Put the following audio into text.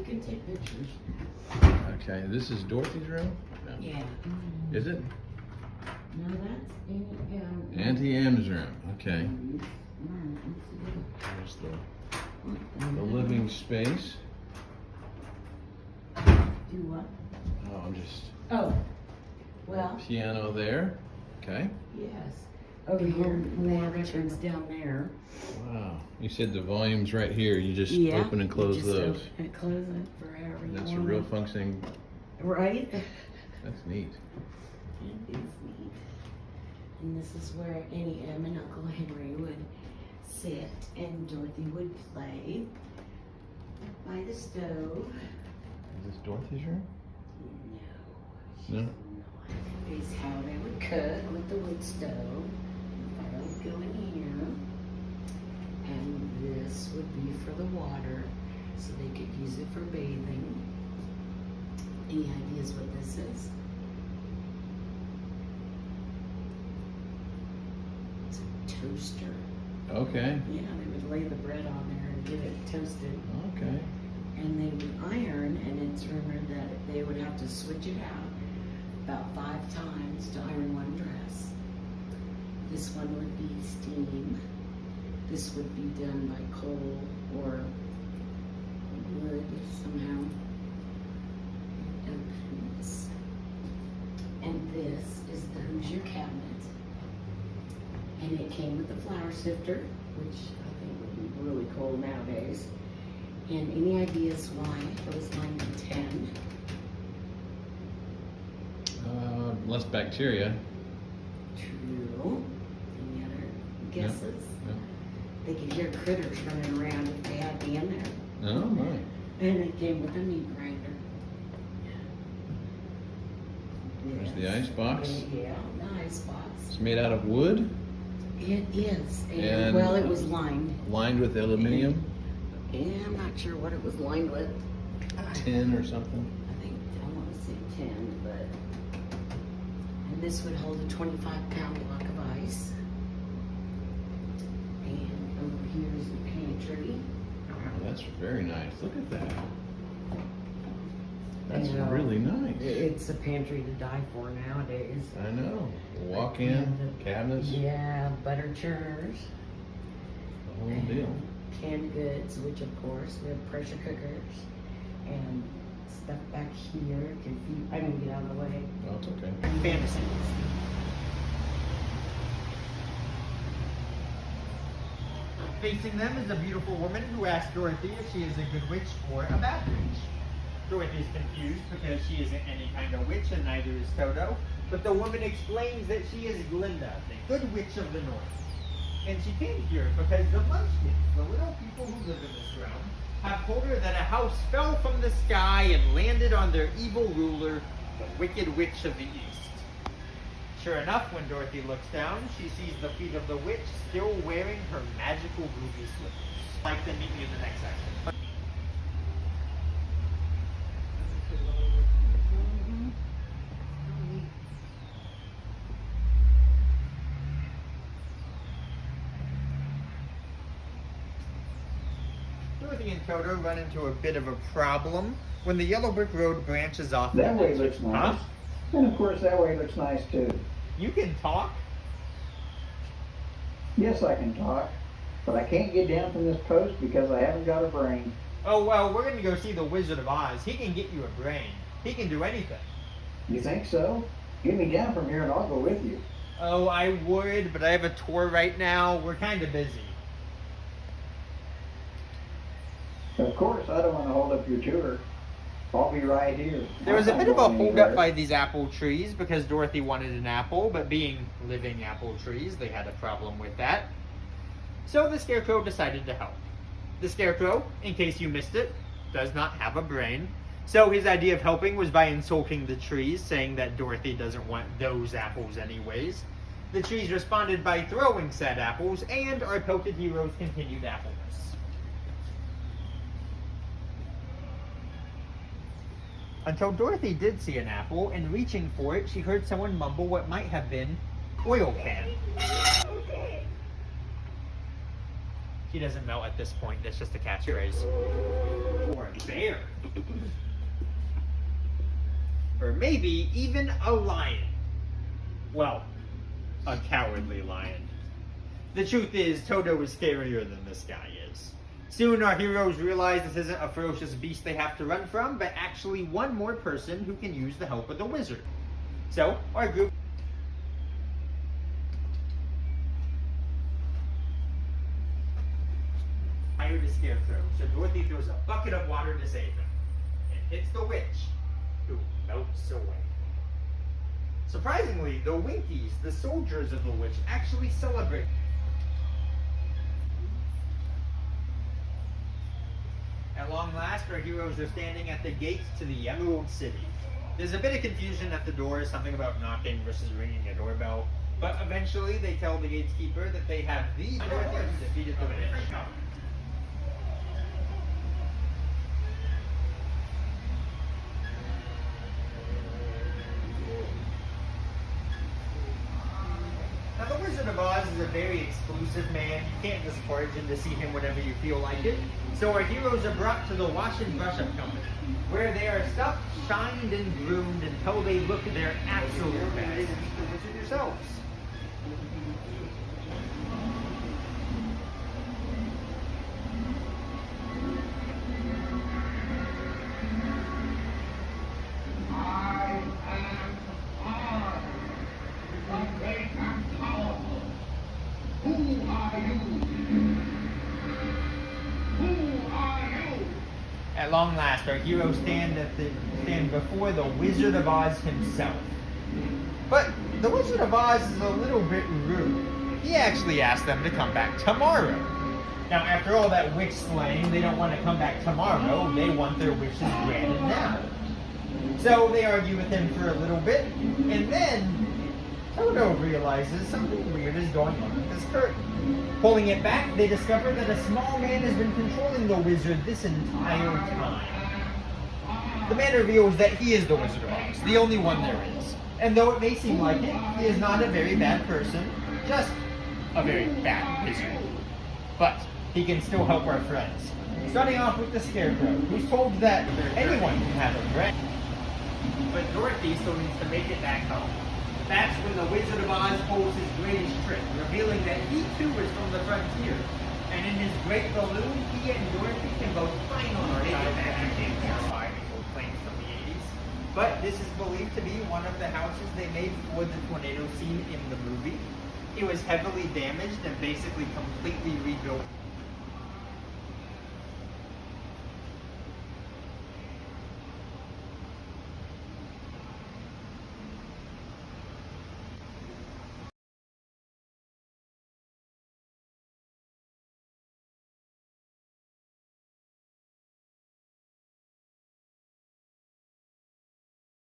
can take pictures. Okay, this is Dorothy's room? No. Yeah. Is it? No, that's Auntie M's room, okay. Let's There's see. the living space. Do what? Oh, I'm just, Oh, well, piano there, okay. yes. Over here, we have records down there. Wow, you said the volume's right here, you just Yeah. open and close just those. Open and close it for however you That's a want real it. functioning, Right? that's neat. It is neat. And this is where Annie M and Uncle Henry would sit and Dorothy would play by the stove. Is this Dorothy's room? No. No? Is how they would cook with the wood stove. Fire would go in here. And this would be for the water, so they could use it for bathing. Any ideas what this is? It's a toaster. Okay, Yeah, they would lay the bread on there and get it toasted. okay. And they would iron, and it's rumored that they would have to switch it out about 5 times to iron one dress. This one would be steam. This would be done by coal or wood somehow. Open this. And this is the Hoosier cabinet. And it came with the flour sifter, which I think would be really cool nowadays. And any ideas why it was lined in 10? Less bacteria. True. Any other guesses? No. They could hear critters running around if they had me in there. Oh, my. And it came with a meat grinder. There's the ice box. Yeah, the ice box. It's made out of wood, It is. And, And- well, it was lined. lined with aluminum, Yeah, I'm not sure what it was lined with. tin or something. I think I want to say 10, but. And this would hold a 25-pound block of ice. And over here is the pantry. Oh, that's very nice. Look at that. That's I know. really nice. It's a pantry to die for nowadays. I know. Walk-in cabinets, the Yeah, butter churners. whole deal. Canned goods, which of course we have pressure cookers and stuff back here. If you, I can get out of the way. Oh, it's okay. Fantasy. Facing them is a beautiful woman who asks Dorothy if she is a good witch or a bad witch. Dorothy is confused because she isn't any kind of witch and neither is Toto, but the woman explains that she is Glinda, the good witch of the north. And she came here because the Munchkins, the little people who live in this realm, have told her that a house fell from the sky and landed on their evil ruler, the Wicked Witch of the East. Sure enough, when Dorothy looks down, she sees the feet of the witch still wearing her magical ruby slippers. Like to meet me in the next section. Dorothy and Toto run into a bit of a problem when the yellow brick road branches off. That way looks nice. Huh? And of course, that way looks nice too. You can talk. Yes, I can talk, but I can't get down from this post because I haven't got a brain. Oh, well, we're going to go see the Wizard of Oz. He can get you a brain. He can do anything. You think so? Get me down from here and I'll go with you. Oh, I would, but I have a tour right now. We're kind of busy. Of course, I don't want to hold up your tour. I'll be right here. There was a I'm bit not of a going hold up anywhere. by these apple trees because Dorothy wanted an apple, but being living apple trees, they had a problem with that. So the Scarecrow decided to help. The Scarecrow, in case you missed it, does not have a brain. So his idea of helping was by insulting the trees, saying that Dorothy doesn't want those apples anyways. The trees responded by throwing said apples, and our pelted heroes continued appleness. Until Dorothy did see an apple, and reaching for it, she heard someone mumble what might have been oil can. He doesn't melt at this point. That's just a catchphrase. Or a bear. Or maybe even a lion. Well, a cowardly lion. The truth is, Toto is scarier than this guy is. Soon our heroes realize this isn't a ferocious beast they have to run from, but actually one more person who can use the help of the wizard. So, our group hired a scarecrow, so Dorothy throws a bucket of water to save him, and hits the witch, who melts away. Surprisingly, the Winkies, the soldiers of the witch, actually celebrate. At long last, our heroes are standing at the gates to the Emerald City. There's a bit of confusion at the door, something about knocking versus ringing a doorbell, but eventually they tell the gatekeeper that they have the Dorothy who defeated the witch. Now, the Wizard of Oz is a very exclusive man. You can't just barge in to see him whenever you feel like it. So our heroes are brought to the Wash and Brush Up Company, where they are stuffed, shined, and groomed until they look their absolute best. The wizard yourselves. At long last, our heroes stand before the Wizard of Oz himself. But the Wizard of Oz is a little bit rude. He actually asked them to come back tomorrow. Now, after all that witch slaying, they don't want to come back tomorrow. They want their wishes granted now. So they argue with him for a little bit, and then Toto realizes something weird is going on with this curtain. Pulling it back, they discover that a small man has been controlling the wizard this entire time. The man reveals that he is the Wizard of Oz, the only one there is. And though it may seem like it, he is not a very bad person, just a very bad wizard. But he can still help our friends. Starting off with the Scarecrow, who's told that anyone can have a friend. But Dorothy still needs to make it back home. That's when the Wizard of Oz pulls his greatest trick, revealing that he too is from the frontier. And in his great balloon, he and Dorothy can both finally make it back to terrifying old planes from the 80s. But this is believed to be one of the houses they made for the tornado scene in the movie. It was heavily damaged and basically completely rebuilt